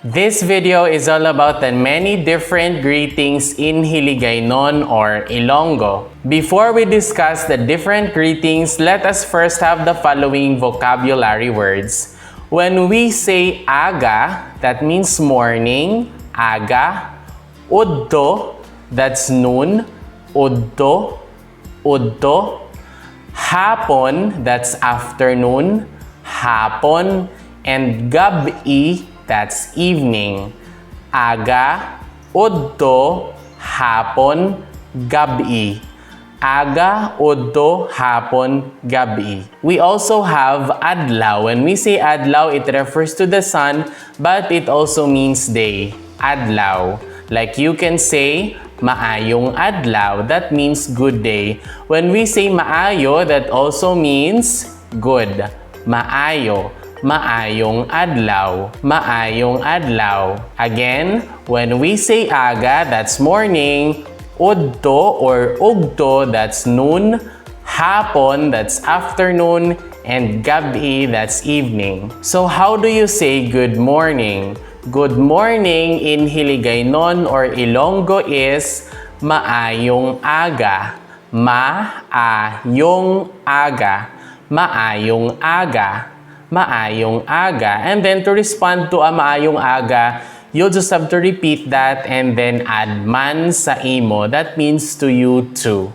This video is all about the many different greetings in Hiligaynon or Ilonggo. Before we discuss the different greetings, let us first have the following vocabulary words. When we say aga, that means morning, aga. Udto, that's noon, udto, udto. Hapon, that's afternoon, hapon. And GAB-I, that's evening. Aga, udto, hapon, GAB-I. Aga, udto, hapon, GAB-I. We also have ADLAW. When we say ADLAW, it refers to the sun, but it also means day. ADLAW. Like you can say, maayong adlaw. That means good day. When we say maayo, that also means good. Maayo. Maayong adlaw. Maayong adlaw. Again, when we say aga, that's morning. Udto or ugto, that's noon. Hapon, that's afternoon. And GAB-I, that's evening. So how do you say good morning? Good morning in Hiligaynon or Ilonggo is maayong aga. Maayong aga. Maayong aga. Maayong aga. And then to respond to a maayong aga, you'll just have to repeat that and then add man sa imo. That means to you too.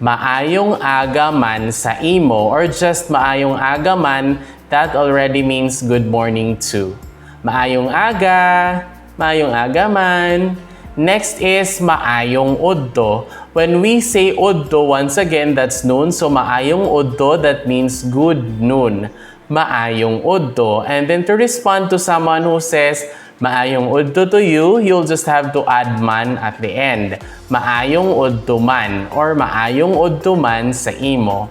Maayong aga man sa imo or just maayong aga man, that already means good morning too. Maayong aga man. Next is maayong udto. When we say udto, once again, that's noon. So maayong udto, that means good noon. Maayong udto. And then to respond to someone who says maayong udto to you, you'll just have to add man at the end. Maayong udto man or maayong udto man sa imo.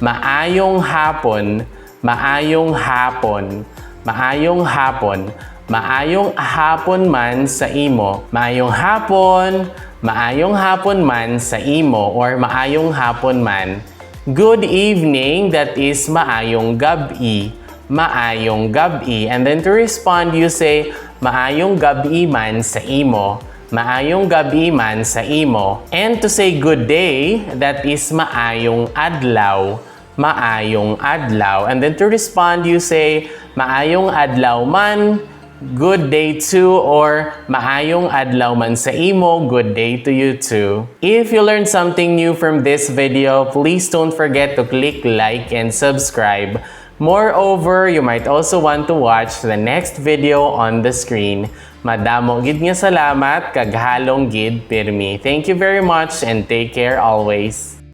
Maayong hapon. Maayong hapon. Maayong hapon. Maayong hapon man sa imo. Maayong hapon. Maayong hapon man sa imo or maayong hapon man. Good evening, that is maayong GAB-I. Maayong GAB-I. And then to respond, you say maayong GAB-I man sa imo. Maayong GAB-I man sa imo. And to say good day, that is maayong adlaw. Maayong adlaw. And then to respond, you say maayong adlaw man, good day too, or maayong adlaw man sa imo, good day to you too. If you learned something new from this video, please don't forget to click like and subscribe. Moreover, you might also want to watch the next video on the screen. Madamo gid nga salamat kag halong gid pirmi. Thank you very much and take care always.